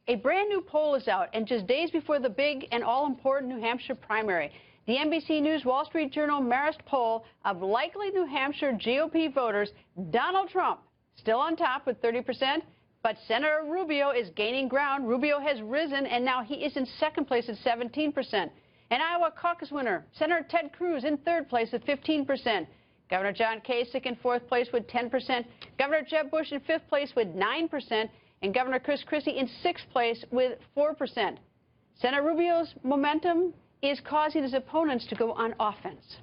A brand new poll is out, and just days before the big and all-important New Hampshire primary, the NBC News Wall Street Journal Marist poll of likely New Hampshire GOP voters, Donald Trump still on top with 30%, but Senator Rubio is gaining ground. Rubio has risen, and now he is in second place at 17%. An Iowa caucus winner, Senator Ted Cruz, in third place at 15%. Governor John Kasich in fourth place with 10%. Governor Jeb Bush in fifth place with 9%. And Governor Chris Christie in sixth place with 4%. Senator Rubio's momentum is causing his opponents to go on offense.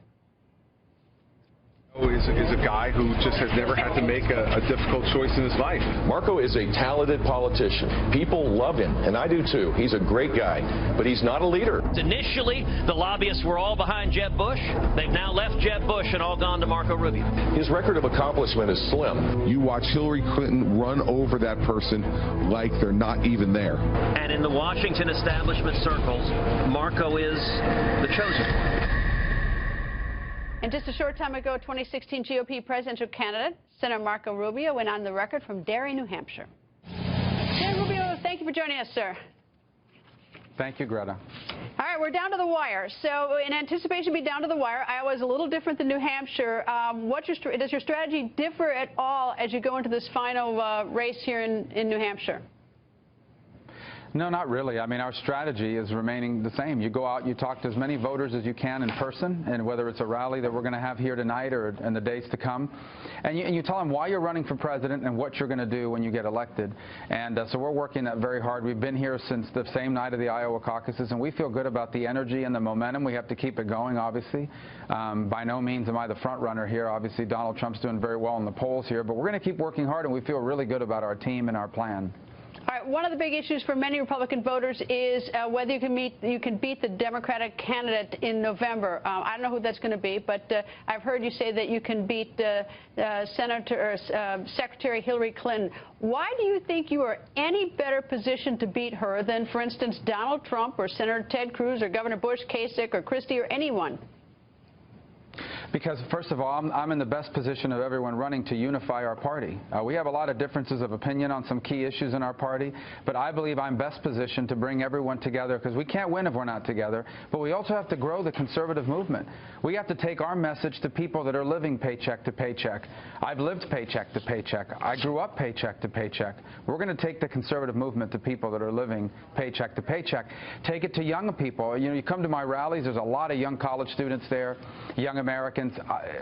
Is a guy who just has never had to make a difficult choice in his life. Marco is a talented politician. People love him, and I do too. He's a great guy, but he's not a leader. Initially, the lobbyists were all behind Jeb Bush. They've now left Jeb Bush and all gone to Marco Rubio. His record of accomplishment is slim. You watch Hillary Clinton run over that person like they're not even there. And in the Washington establishment circles, Marco is the chosen one. And just a short time ago, 2016 GOP presidential candidate, Senator Marco Rubio, went on the record from Derry, New Hampshire. Senator Rubio, thank you for joining us, sir. Thank you, Greta. All right, we're down to the wire. So in anticipation of being down to the wire, Iowa is a little different than New Hampshire. Does your strategy differ at all as you go into this final race here in New Hampshire? No, not really. I mean, our strategy is remaining the same. You go out, you talk to as many voters as you can in person, and whether it's a rally that we're going to have here tonight or in the days to come, and you tell them why you're running for president and what you're going to do when you get elected. And so we're working that very hard. We've been here since the same night of the Iowa caucuses, and we feel good about the energy and the momentum. We have to keep it going, obviously. By no means am I the front runner here. Obviously, Donald Trump's doing very well in the polls here, but we're going to keep working hard, and we feel really good about our team and our plan. All right, one of the big issues for many Republican voters is whether you can beat the Democratic candidate in November. I don't know who that's going to be, but I've heard you say that you can beat Secretary Hillary Clinton. Why do you think you are any better positioned to beat her than, for instance, Donald Trump or Senator Ted Cruz or Governor Bush, Kasich or Christie or anyone? Because, first of all, I'm in the best position of everyone running to unify our party. We have a lot of differences of opinion on some key issues in our party, but I believe I'm best positioned to bring everyone together because we can't win if we're not together, but we also have to grow the conservative movement. We have to take our message to people that are living paycheck to paycheck. I've lived paycheck to paycheck. I grew up paycheck to paycheck. We're going to take the conservative movement to people that are living paycheck to paycheck. Take it to young people. You know, you come to my rallies, there's a lot of young college students there, young Americans.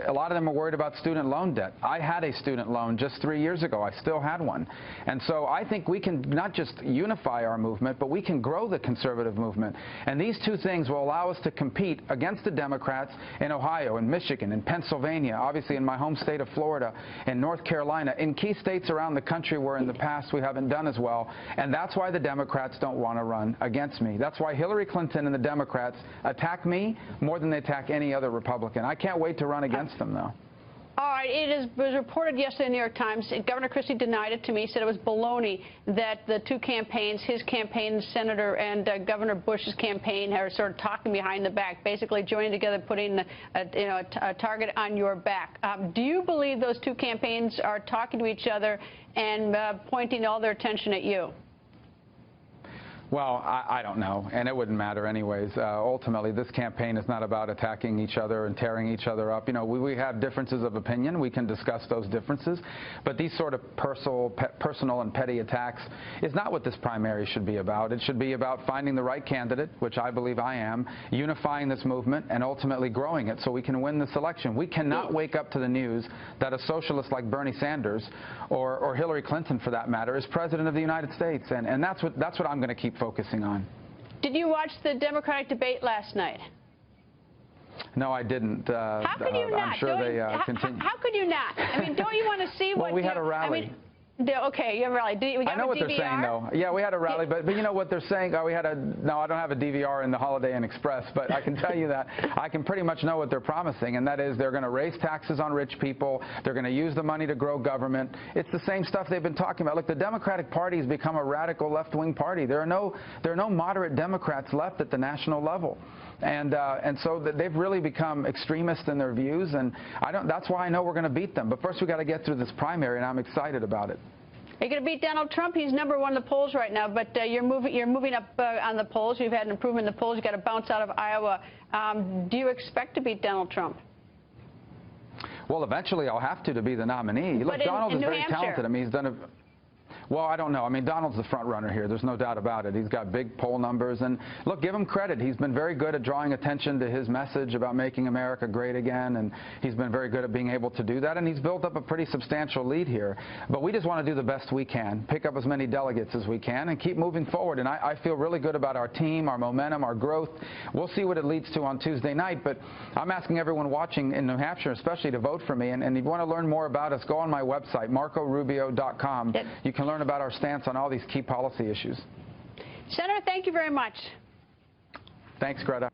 A lot of them are worried about student loan debt. I had a student loan just 3 years ago. I still had one. And so I think we can not just unify our movement, but we can grow the conservative movement. And these two things will allow us to compete against the Democrats in Ohio, in Michigan, in Pennsylvania, obviously in my home state of Florida, in North Carolina, in key states around the country where in the past we haven't done as well. And that's why the Democrats don't want to run against me. That's why Hillary Clinton and the Democrats attack me more than they attack any other Republican. I can't wait to run against them, though. All right, it was reported yesterday in the New York Times, Governor Christie denied it to me, said it was baloney that the two campaigns, his campaign, Senator, and Governor Bush's campaign, are sort of talking behind the back, basically joining together, putting a target on your back. Do you believe those two campaigns are talking to each other and pointing all their attention at you? Well, I don't know, and it wouldn't matter anyways. Ultimately, this campaign is not about attacking each other and tearing each other up. You know, we have differences of opinion. We can discuss those differences. But these sort of personal and petty attacks is not what this primary should be about. It should be about finding the right candidate, which I believe I am, unifying this movement, and ultimately growing it so we can win this election. We cannot wake up to the news that a socialist like Bernie Sanders or Hillary Clinton, for that matter, is president of the United States. And that's what I'm going to keep focusing on. Did you watch the Democratic debate last night? No, I didn't. How could you not? I'm sure they continue. How could you not? I mean, don't you want to see what? Well, we had a rally. I mean, okay, you have a rally. I know what they're saying, though. Yeah, we had a rally, but you know what they're saying? No, I don't have a DVR in the Holiday Inn Express, but I can tell you that I can pretty much know what they're promising, and that is they're going to raise taxes on rich people. They're going to use the money to grow government. It's the same stuff they've been talking about. Look, the Democratic Party has become a radical left-wing party. There are no moderate Democrats left at the national level. And so they've really become extremist in their views, and that's why I know we're going to beat them. But first, we've got to get through this primary, and I'm excited about it. Are you going to beat Donald Trump? He's #1 in the polls right now, but you're moving up on the polls. You've had an improvement in the polls. You got to bounce out of Iowa. Do you expect to beat Donald Trump? Well, eventually I'll have to be the nominee. Look, Donald is very talented. I mean, he's done a... Well, I don't know. I mean, Donald's the front runner here. There's no doubt about it. He's got big poll numbers. And look, give him credit. He's been very good at drawing attention to his message about making America great again. And he's been very good at being able to do that. And he's built up a pretty substantial lead here. But we just want to do the best we can, pick up as many delegates as we can, and keep moving forward. And I feel really good about our team, our momentum, our growth. We'll see what it leads to on Tuesday night. But I'm asking everyone watching in New Hampshire, especially, to vote for me. And if you want to learn more about us, go on my website, marcorubio.com. You can learn about our stance on all these key policy issues. Senator, thank you very much. Thanks, Greta.